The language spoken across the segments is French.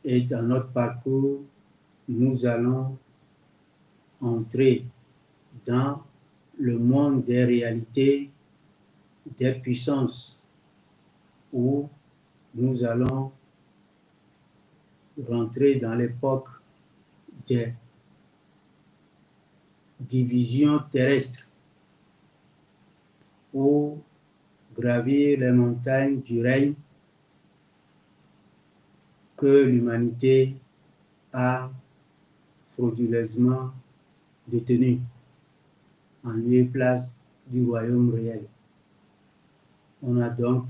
Et dans notre parcours, nous allons entrer dans le monde des réalités, des puissances, où nous allons rentrer dans l'époque des divisions terrestres, ou gravir les montagnes du règne que l'humanité a frauduleusement détenu en lieu et place du royaume réel. On a donc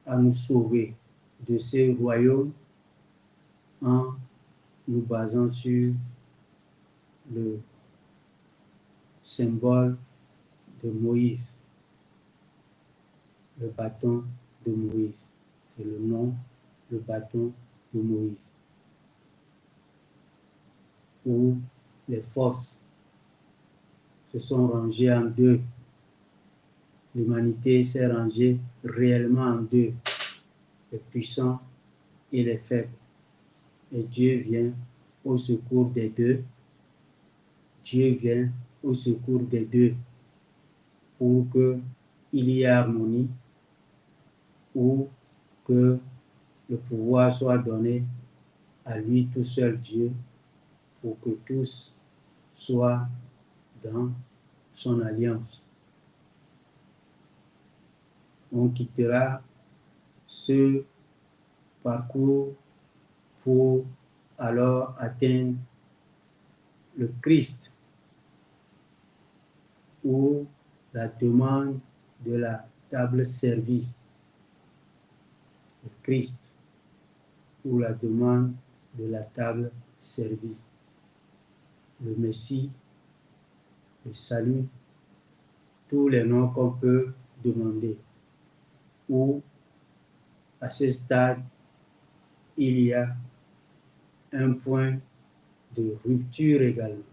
à nous sauver de ces royaumes en nous basant sur le symbole de Moïse, le bâton de Moïse. C'est le nom, le bâton de Moïse, où les forces se sont rangées en deux. L'humanité s'est rangée réellement en deux, les puissants et les faibles. Et Dieu vient au secours des deux. Dieu vient au secours des deux pour qu'il y ait harmonie, ou que le pouvoir soit donné à lui tout seul, Dieu, pour que tous soient dans son alliance. On quittera ce parcours pour alors atteindre le Christ, ou la demande de la table servie. Le Christ, ou la demande de la table servie. Le Messie, le salut, tous les noms qu'on peut demander. Ou à ce stade, il y a un point de rupture également,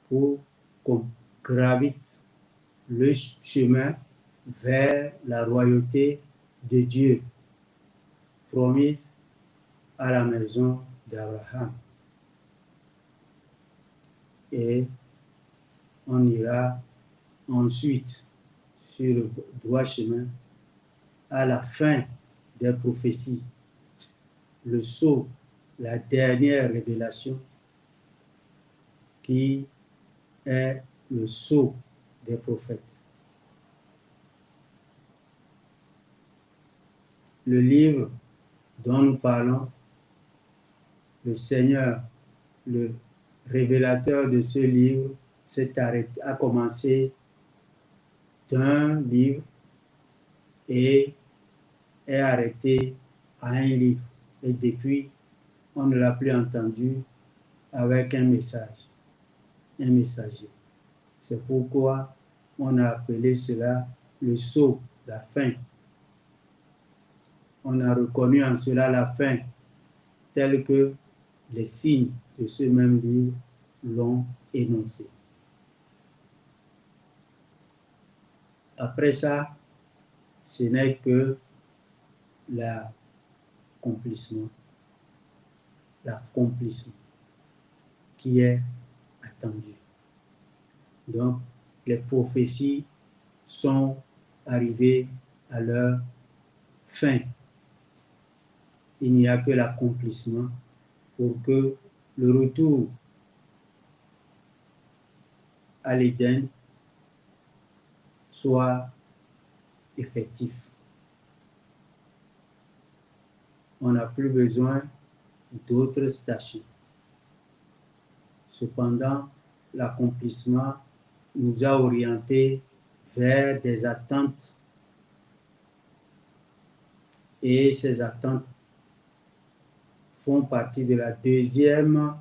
pour qu'on gravite le chemin vers la royauté de Dieu promise à la maison d'Abraham. Et on ira ensuite sur le droit chemin à la fin des prophéties, le sceau, la dernière révélation, qui est le sceau des prophètes. Le livre dont nous parlons, le Seigneur, le révélateur de ce livre, a commencé d'un livre et est arrêté à un livre. Et depuis, on ne l'a plus entendu avec un message, un messager. C'est pourquoi on a appelé cela le sceau, la fin. On a reconnu en cela la fin, telle que les signes de ce même livre l'ont énoncé. Après ça, ce n'est que l'accomplissement qui est attendu. Donc, les prophéties sont arrivées à leur fin. Il n'y a que l'accomplissement pour que le retour à l'Éden soit effectif. On n'a plus besoin d'autres stations. Cependant, l'accomplissement nous a orientés vers des attentes, et ces attentes font partie de la deuxième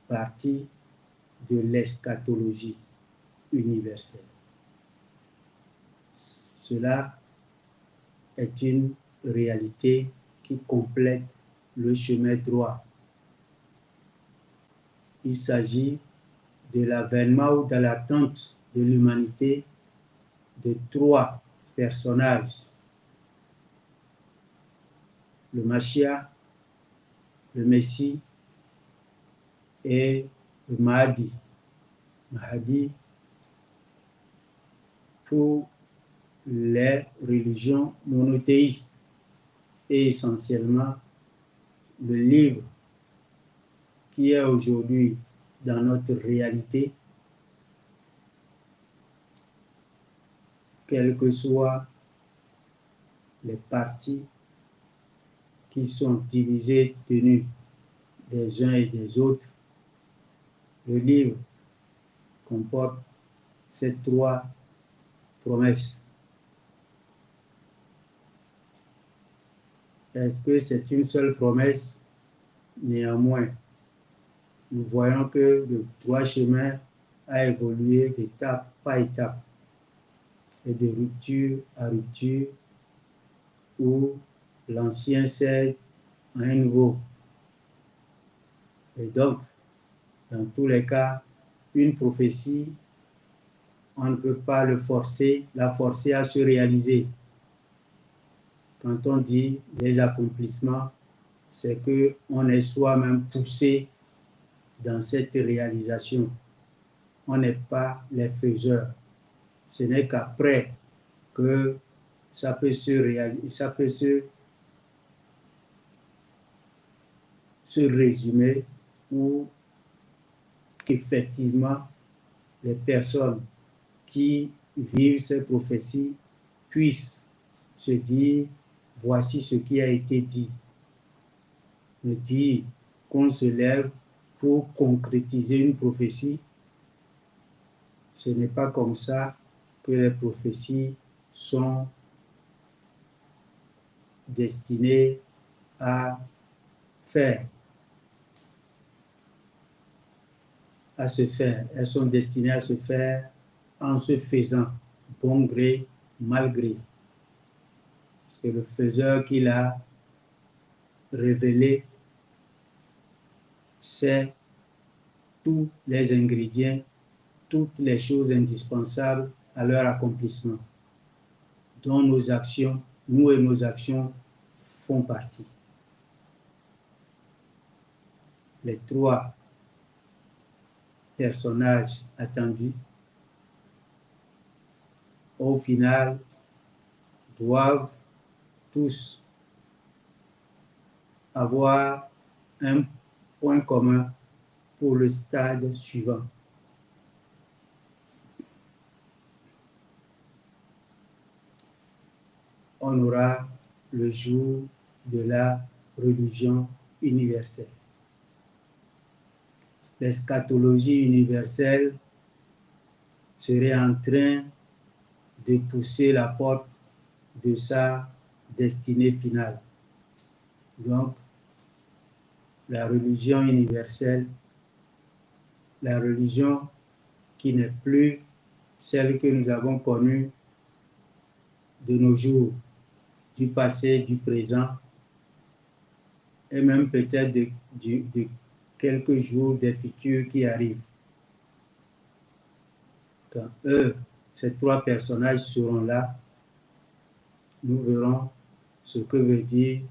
partie de l'eschatologie universelle. Cela est une réalité qui complète le chemin droit. Il s'agit de l'avènement ou de l'attente de l'humanité de trois personnages le Mashiach, le Messie et le Mahdi. Mahdi, pour les religions monothéistes et essentiellement le livre qui est aujourd'hui dans notre réalité, quels que soient les partis qui sont divisés, tenus des uns et des autres, le livre comporte ces trois promesses. Est-ce que c'est une seule promesse? Néanmoins, nous voyons que le droit chemin a évolué d'étape par étape et de rupture à rupture où l'ancien cède à un nouveau. Et donc, dans tous les cas, une prophétie, on ne peut pas la forcer à se réaliser. Quand on dit les accomplissements, c'est qu'on est soi-même poussé dans cette réalisation. On n'est pas les faiseurs. Ce n'est qu'après que ça peut se réaliser, ça peut se résumer où effectivement les personnes qui vivent ces prophéties puissent se dire voici ce qui a été dit. Me dire qu'on se lève pour concrétiser une prophétie, ce n'est pas comme ça que les prophéties sont destinées à faire, à se faire. Elles sont destinées à se faire en se faisant, bon gré, mal gré. Parce que le faiseur qui l'a révélé, c'est tous les ingrédients, toutes les choses indispensables à leur accomplissement, dont nos actions, nous et nos actions font partie. Les trois personnages attendus, au final, doivent tous avoir un point commun pour le stade suivant. On aura le jour de la religion universelle. L'eschatologie universelle serait en train de pousser la porte de sa destinée finale. Donc, la religion universelle, la religion qui n'est plus celle que nous avons connue de nos jours, du passé, du présent, et même peut-être de quelques jours des futurs qui arrivent. Quand eux, ces trois personnages seront là, nous verrons ce que veut dire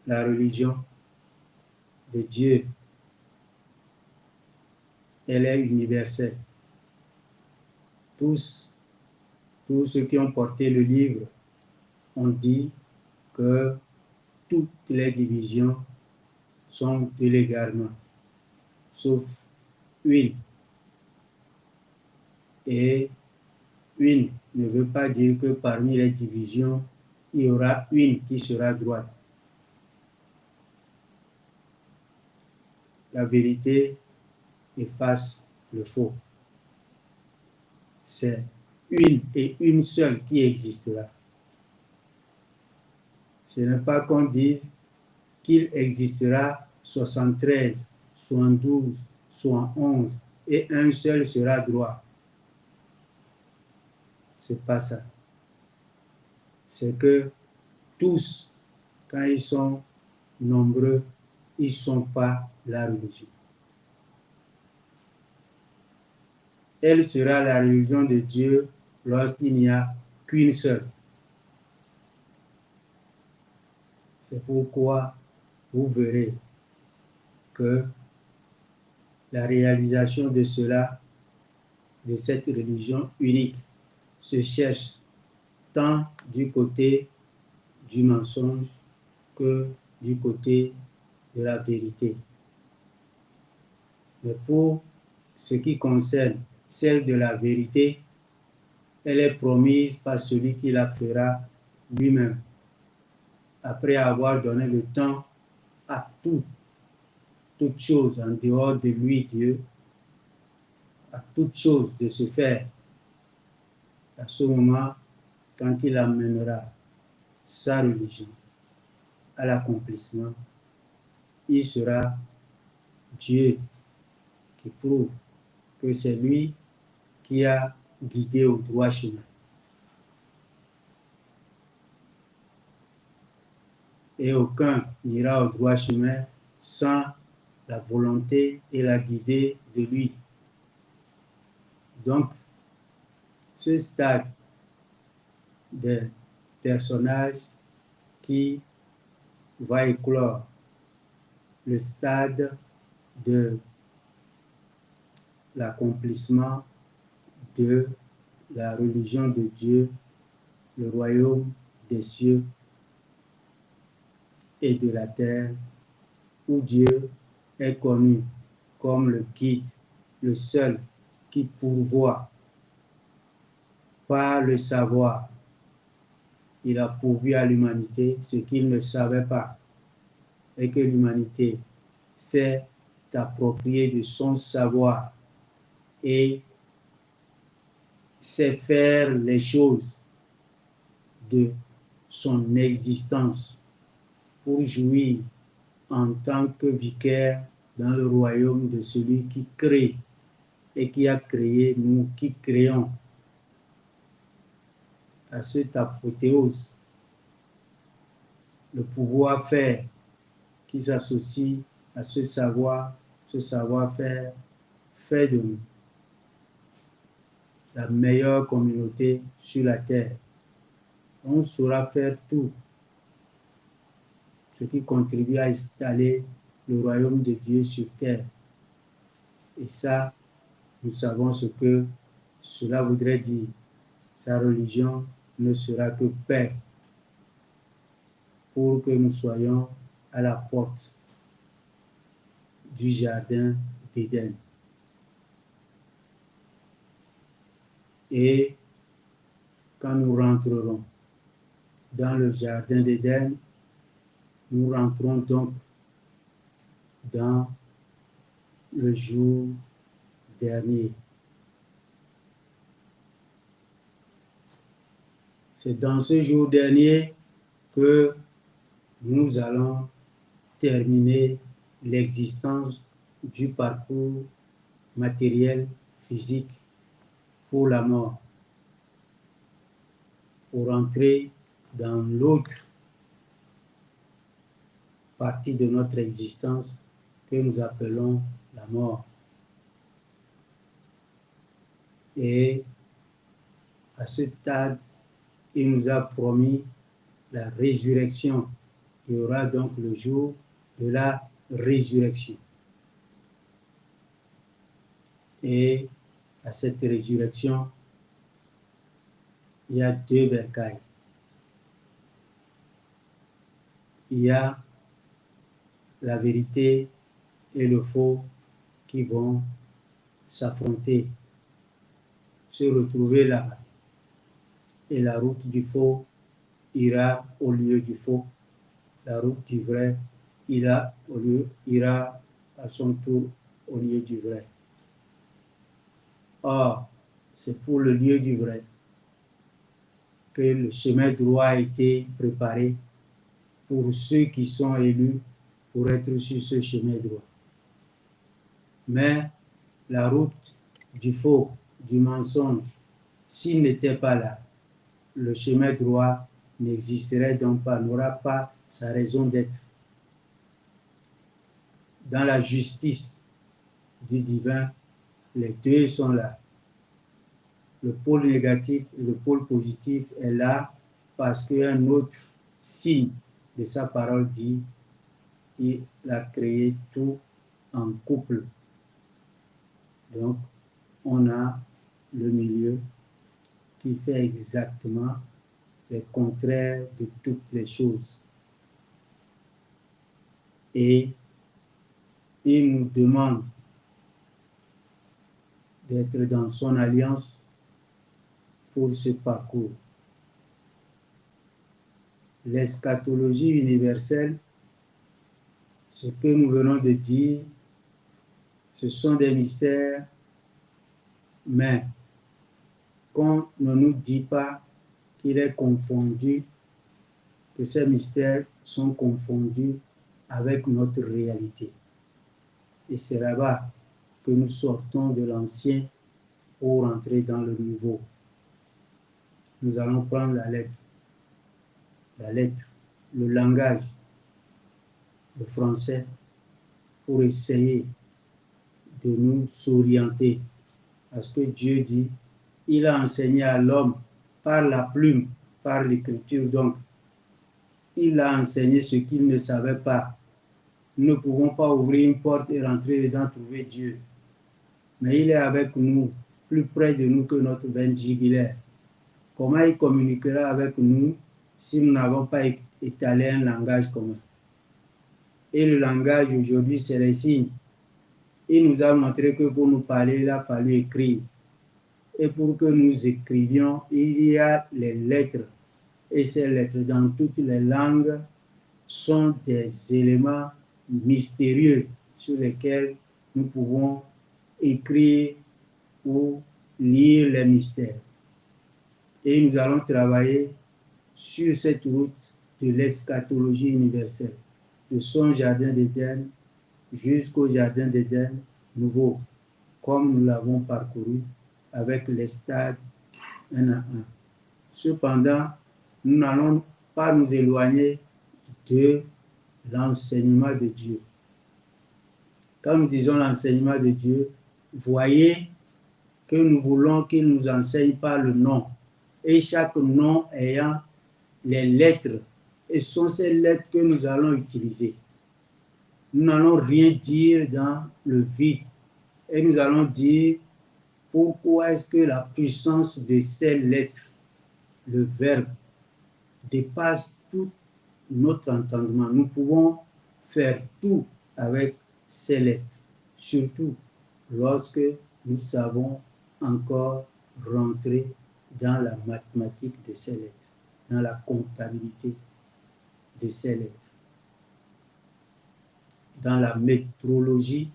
la religion de Dieu. Elle est universelle. Tous ceux qui ont porté le livre ont dit que toutes les divisions sont de l'égarement, sauf une. Et une ne veut pas dire que parmi les divisions, il y aura une qui sera droite. La vérité efface le faux. C'est une et une seule qui existera. Ce n'est pas qu'on dise qu'il existera 73, 72, 71 et un seul sera droit. C'est pas ça. C'est que tous, quand ils sont nombreux, ils ne sont pas la religion. Elle sera la religion de Dieu lorsqu'il n'y a qu'une seule. C'est pourquoi vous verrez que la réalisation de cela, de cette religion unique, se cherche tant du côté du mensonge que du côté de la vérité. Mais pour ce qui concerne celle de la vérité, elle est promise par celui qui la fera lui-même, après avoir donné le temps à toute chose en dehors de lui, Dieu, à toute chose de se faire. À ce moment, quand il amènera sa religion à l'accomplissement, il sera Dieu qui prouve que c'est lui qui a guidé au droit chemin. Et aucun n'ira au droit chemin sans la volonté et la guidée de lui. Donc, ce stade des personnages qui va éclore le stade de l'accomplissement de la religion de Dieu, le royaume des cieux et de la terre, où Dieu est connu comme le guide, le seul qui pourvoit par le savoir. Il a pourvu à l'humanité ce qu'il ne savait pas, et que l'humanité s'est appropriée de son savoir et sait faire les choses de son existence pour jouir en tant que vicaire dans le royaume de celui qui crée et qui a créé nous qui créons. À cette apothéose, le pouvoir-faire qui s'associe à ce savoir-faire fait de nous la meilleure communauté sur la terre. On saura faire tout ce qui contribue à installer le royaume de Dieu sur terre. Et ça, nous savons ce que cela voudrait dire. Sa religion ne sera que paix pour que nous soyons à la porte du jardin d'Éden. Et quand nous rentrerons dans le jardin d'Éden, nous rentrons donc dans le jour dernier. C'est dans ce jour dernier que nous allons terminer l'existence du parcours matériel, physique pour la mort, pour entrer dans l'autre partie de notre existence que nous appelons la mort. Et à ce stade, il nous a promis la résurrection. Il y aura donc le jour de la résurrection. Et à cette résurrection, il y a deux bercailles. Il y a la vérité et le faux qui vont s'affronter, se retrouver là. Et la route du faux ira au lieu du faux. La route du vrai ira à son tour au lieu du vrai. Or, c'est pour le lieu du vrai que le chemin droit a été préparé pour ceux qui sont élus pour être sur ce chemin droit. Mais la route du faux, du mensonge, s'il n'était pas là, le chemin droit n'existerait donc pas, n'aura pas sa raison d'être. Dans la justice du divin, les deux sont là. Le pôle négatif et le pôle positif est là parce qu'il y a un autre signe de sa parole dit, il a créé tout en couple. Donc, on a le milieu qui fait exactement le contraire de toutes les choses. Et il nous demande d'être dans son alliance pour ce parcours. L'eschatologie universelle, ce que nous venons de dire, ce sont des mystères, mais qu'on ne nous dit pas qu'il est confondu, que ces mystères sont confondus avec notre réalité. Et c'est là-bas que nous sortons de l'ancien pour entrer dans le nouveau. Nous allons prendre la lettre, le langage, le français, pour essayer de nous orienter. Parce que Dieu dit, il a enseigné à l'homme par la plume, par l'écriture. Donc, il a enseigné ce qu'il ne savait pas. Nous ne pouvons pas ouvrir une porte et rentrer dedans, trouver Dieu. Mais il est avec nous, plus près de nous que notre veine jugulaire. Comment il communiquera avec nous si nous n'avons pas étalé un langage commun? Et le langage aujourd'hui, c'est les signes. Il nous a montré que pour nous parler, il a fallu écrire. Et pour que nous écrivions, il y a les lettres. Et ces lettres, dans toutes les langues, sont des éléments mystérieux sur lesquels nous pouvons écrire ou lire les mystères. Et nous allons travailler sur cette route de l'eschatologie universelle, de son jardin d'Éden jusqu'au jardin d'Éden nouveau, comme nous l'avons parcouru avec les stades un à un. Cependant, nous n'allons pas nous éloigner de l'enseignement de Dieu. Quand nous disons l'enseignement de Dieu, voyez que nous voulons qu'il nous enseigne par le nom, et chaque nom ayant les lettres, et ce sont ces lettres que nous allons utiliser. Nous n'allons rien dire dans le vide, et nous allons dire pourquoi est-ce que la puissance de ces lettres, le verbe, dépasse tout notre entendement. Nous pouvons faire tout avec ces lettres, surtout lorsque nous savons encore rentrer dans la mathématique de ces lettres, dans la comptabilité de ces lettres, dans la métrologie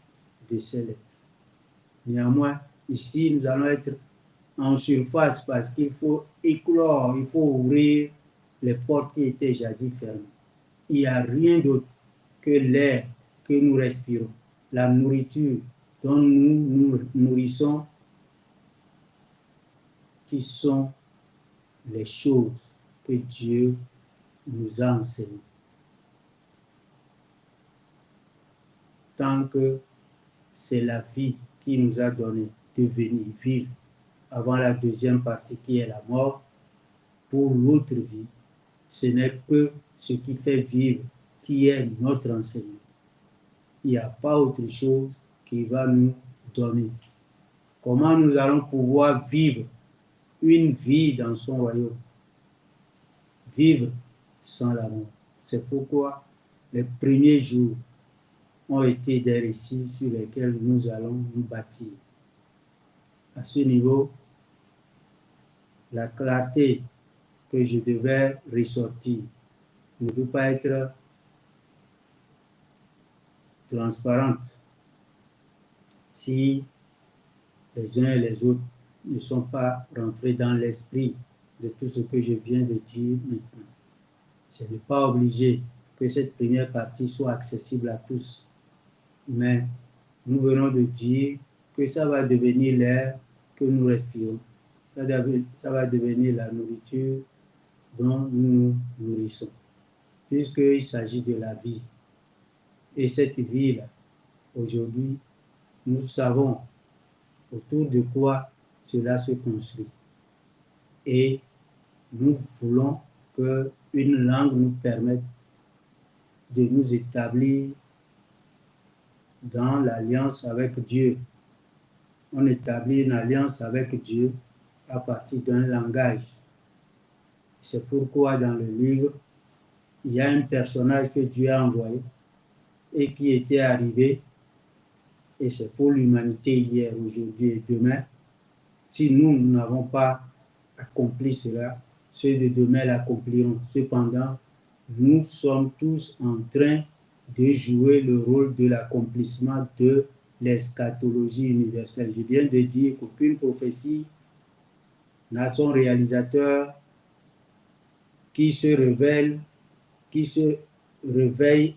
de ces lettres. Néanmoins, ici, nous allons être en surface parce qu'il faut éclore, il faut ouvrir les portes qui étaient jadis fermées. Il n'y a rien d'autre que l'air que nous respirons, la nourriture dont nous nous nourrissons, qui sont les choses que Dieu nous a enseignées. Tant que c'est la vie qui nous a donné de venir vivre avant la deuxième partie qui est la mort, pour l'autre vie, ce n'est que ce qui fait vivre qui est notre enseignement. Il n'y a pas autre chose qui va nous donner. Comment nous allons pouvoir vivre une vie dans son royaume? Vivre sans l'amour. C'est pourquoi les premiers jours ont été des récits sur lesquels nous allons nous bâtir. À ce niveau, la clarté que je devais ressortir ne peut pas être transparente si les uns et les autres ne sont pas rentrés dans l'esprit de tout ce que je viens de dire maintenant. Ce n'est pas obligé que cette première partie soit accessible à tous, mais nous venons de dire que ça va devenir l'air que nous respirons. Ça va devenir la nourriture dont nous nous nourrissons, puisqu'il s'agit de la vie. Et cette vie-là, aujourd'hui, nous savons autour de quoi cela se construit. Et nous voulons qu'une langue nous permette de nous établir dans l'alliance avec Dieu. On établit une alliance avec Dieu à partir d'un langage. C'est pourquoi dans le livre, il y a un personnage que Dieu a envoyé et qui était arrivé, et c'est pour l'humanité hier, aujourd'hui et demain. Si nous n'avons pas accompli cela, ceux de demain l'accompliront. Cependant, nous sommes tous en train de jouer le rôle de l'accomplissement de l'eschatologie universelle. Je viens de dire qu'aucune prophétie n'a son réalisateur qui se réveille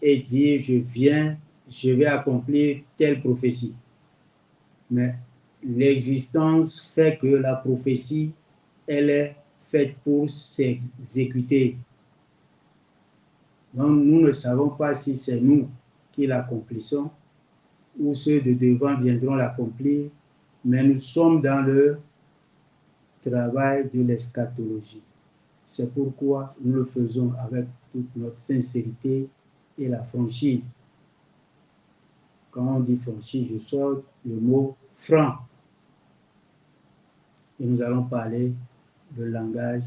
et dit je vais accomplir telle prophétie. Mais l'existence fait que la prophétie, elle est faite pour s'exécuter. Donc nous ne savons pas si c'est nous qui l'accomplissons ou ceux de devant viendront l'accomplir, mais nous sommes dans le travail de l'eschatologie. C'est pourquoi nous le faisons avec toute notre sincérité et la franchise. Quand on dit franchise, je sors le mot franc. Et nous allons parler de langage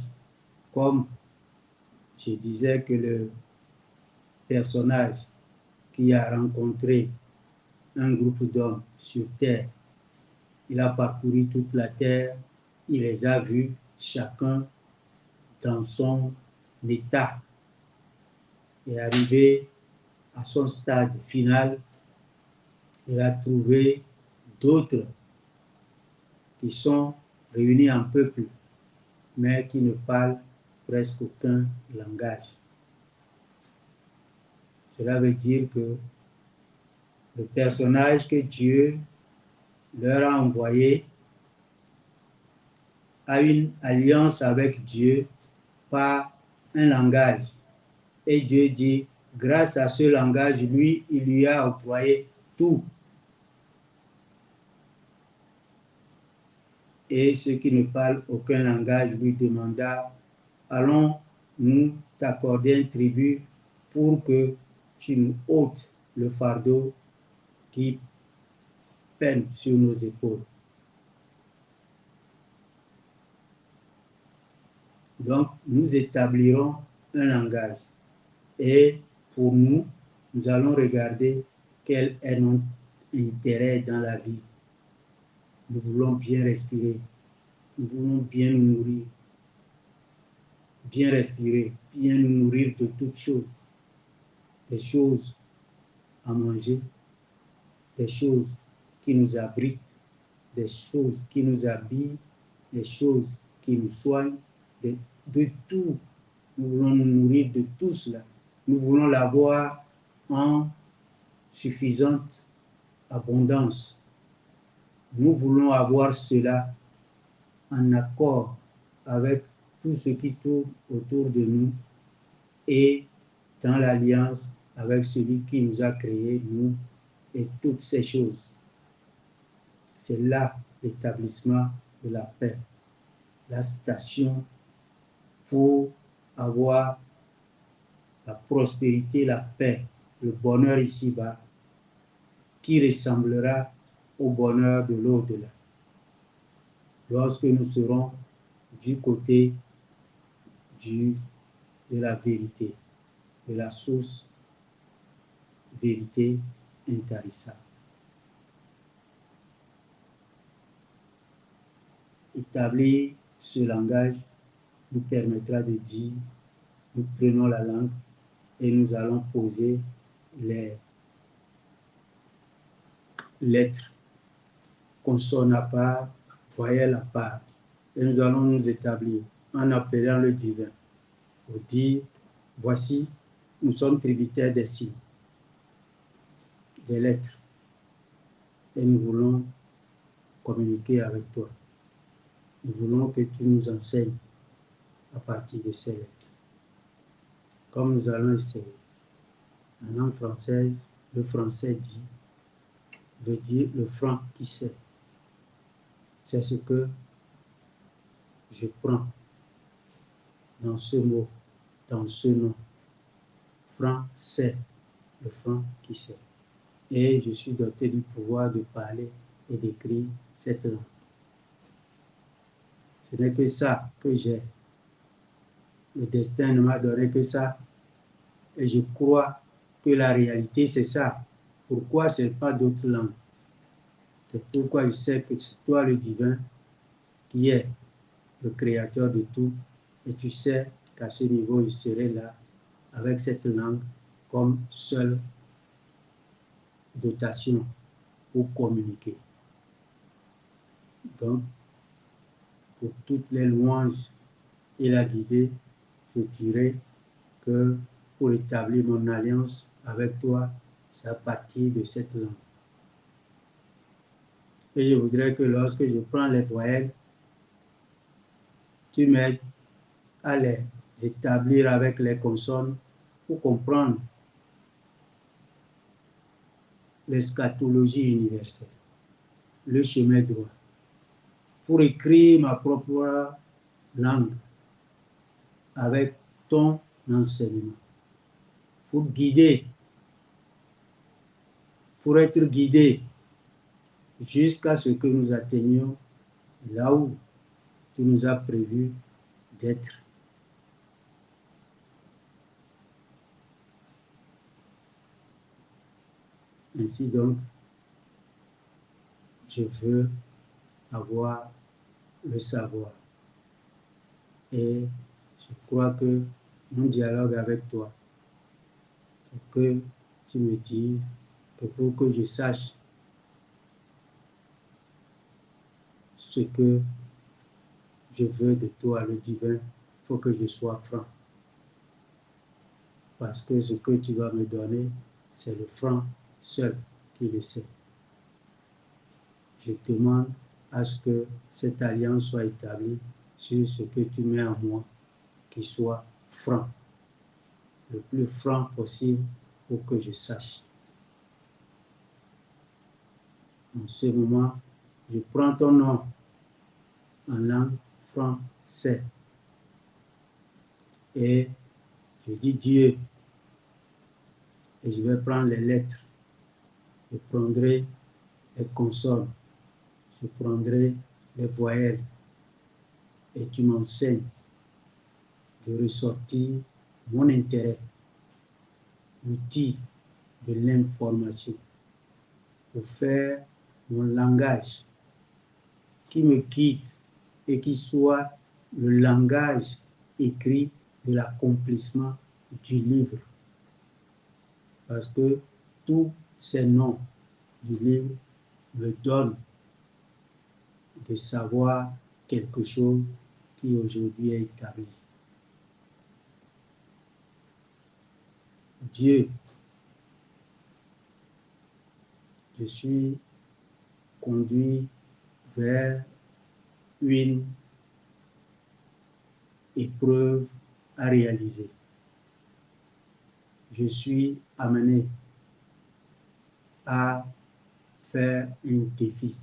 comme je disais que le personnage qui a rencontré un groupe d'hommes sur terre, il a parcouru toute la terre, il les a vus chacun dans son état et arrivé à son stade final, il a trouvé d'autres qui sont réunis en peuple, mais qui ne parlent presque aucun langage. Cela veut dire que le personnage que Dieu leur a envoyé a une alliance avec Dieu par un langage. Et Dieu dit, grâce à ce langage, lui, il lui a octroyé tout. Et ceux qui ne parlent aucun langage lui demanda, allons nous t'accorder un tribut pour que tu nous ôtes le fardeau qui peine sur nos épaules. Donc, nous établirons un langage. Et pour nous, nous allons regarder quel est notre intérêt dans la vie. Nous voulons bien respirer. Nous voulons bien nous nourrir. Bien respirer, bien nous nourrir de toutes choses. Des choses à manger, des choses qui nous abritent, des choses qui nous habillent, des choses qui nous soignent, de tout. Nous voulons nous nourrir de tout cela. Nous voulons l'avoir en suffisante abondance. Nous voulons avoir cela en accord avec tout ce qui tourne autour de nous et dans l'alliance avec celui qui nous a créés, nous, et toutes ces choses. C'est là l'établissement de la paix, la station pour avoir la prospérité, la paix, le bonheur ici-bas, qui ressemblera au bonheur de l'au-delà. Lorsque nous serons du côté de la vérité, de la source vérité intarissable. Établir ce langage nous permettra de dire, nous prenons la langue et nous allons poser les lettres, consonnes à part, voyelles à part, et nous allons nous établir en appelant le divin pour dire, voici, nous sommes tributaires des signes, des lettres, et nous voulons communiquer avec toi. Nous voulons que tu nous enseignes à partir de ces lettres. Comme nous allons essayer. En langue française, le français veut dire le franc qui sait. C'est ce que je prends dans ce mot, dans ce nom. Franc sait. le franc qui sait. Et je suis doté du pouvoir de parler et d'écrire cette langue. Ce n'est que ça que j'ai. Le destin ne m'a donné que ça. Et je crois que la réalité, c'est ça. Pourquoi ce n'est pas d'autres langues? C'est pourquoi je sais que c'est toi le divin qui est le créateur de tout. Et tu sais qu'à ce niveau, je serai là avec cette langue comme seule dotation pour communiquer. Donc, pour toutes les louanges et la guider, je dirais que pour établir mon alliance avec toi, c'est à partir de cette langue. Et je voudrais que lorsque je prends les voyelles, tu m'aides à les établir avec les consonnes pour comprendre l'eschatologie universelle, le chemin droit, pour écrire ma propre langue avec ton enseignement, pour guider, pour être guidé jusqu'à ce que nous atteignions là où tu nous as prévu d'être. Ainsi donc, je veux avoir le savoir. Et je crois que mon dialogue avec toi, c'est que tu me dises que pour que je sache ce que je veux de toi, le divin, il faut que je sois franc. Parce que ce que tu vas me donner, c'est le franc seul qui le sait. Je demande à ce que cette alliance soit établie sur ce que tu mets en moi, qui soit franc, le plus franc possible pour que je sache. En ce moment, je prends ton nom en langue française et je dis Dieu et je vais prendre les lettres. Je prendrai les consonnes, je prendrai les voyelles et tu m'enseignes de ressortir mon intérêt, l'outil de l'information pour faire mon langage qui me quitte et qui soit le langage écrit de l'accomplissement du livre. Parce que tous ces noms du livre me donnent de savoir quelque chose qui aujourd'hui est établi. Dieu, je suis conduit vers une épreuve à réaliser. Je suis amené à faire un défi,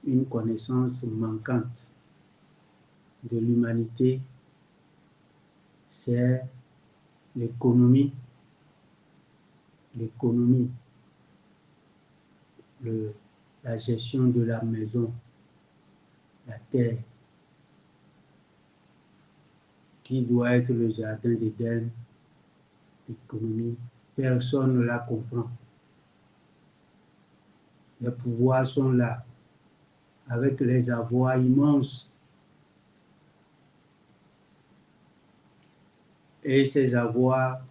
une connaissance manquante de l'humanité, c'est l'économie, la gestion de la maison, la terre, qui doit être le jardin d'Éden, l'économie, personne ne la comprend. Les pouvoirs sont là, avec les avoirs immenses. Et ces avoirs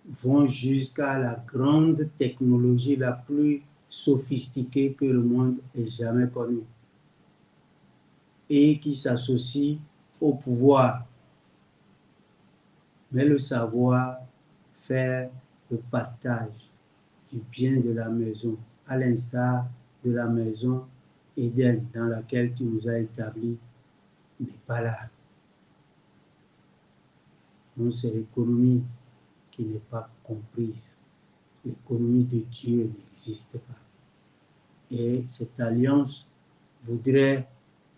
vont jusqu'à la grande technologie la plus sophistiquée que le monde ait jamais connue et qui s'associe au pouvoir. Mais le savoir faire le partage du bien de la maison, à l'instar de la maison Éden dans laquelle tu nous as établis, n'est pas là. Donc c'est l'économie qui n'est pas comprise. L'économie de Dieu n'existe pas. Et cette alliance voudrait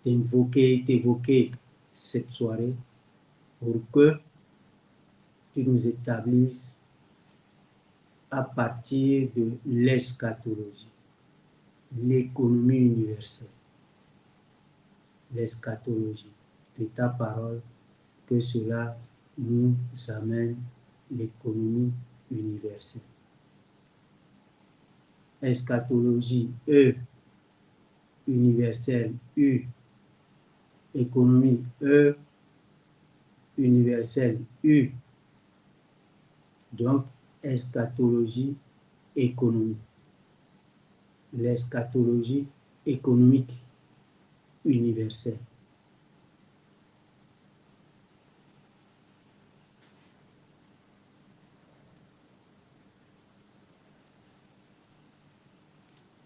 t'évoquer cette soirée pour que tu nous établisses à partir de l'eschatologie, l'économie universelle. L'eschatologie, de ta parole, que cela nous amène l'économie universelle. Eschatologie, E, universelle, U, économie, E, universelle, U. Donc, eschatologie, économie. L'eschatologie économique universelle.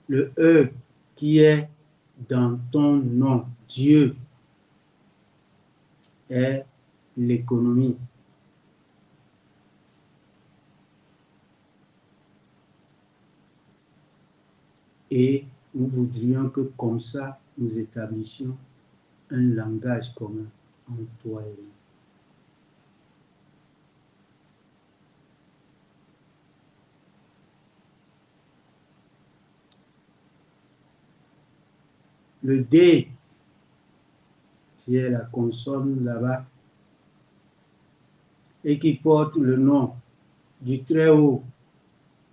Le E qui est dans ton nom, Dieu, est l'économie. Et nous voudrions que comme ça, nous établissions un langage commun entre toi et nous. Le D, qui est la consonne là-bas, et qui porte le nom du Très-Haut,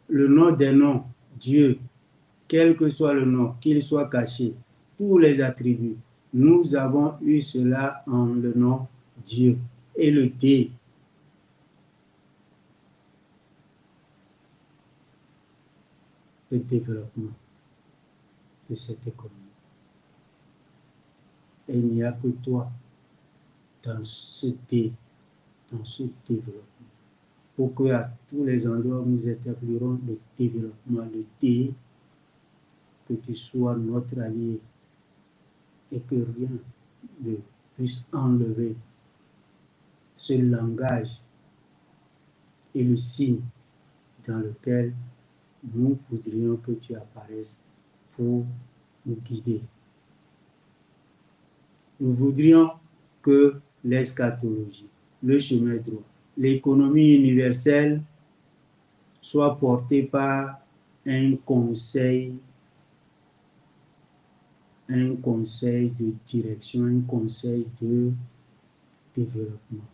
le nom des noms, Dieu, quel que soit le nom, qu'il soit caché, tous les attributs. Nous avons eu cela en le nom Dieu. Et le D, le développement de cette économie. Et il n'y a que toi dans ce D, dans ce développement. Pour que à tous les endroits où nous établirons le développement, le D, que tu sois notre allié et que rien ne puisse enlever ce langage et le signe dans lequel nous voudrions que tu apparaisses pour nous guider. Nous voudrions que l'eschatologie, le chemin droit, l'économie universelle soit portée par un conseil de direction, un conseil de développement.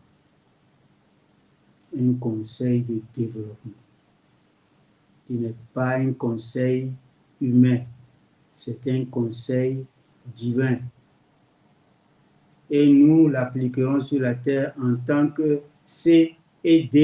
Un conseil de développement qui n'est pas un conseil humain, c'est un conseil divin. Et nous l'appliquerons sur la terre en tant que C et D.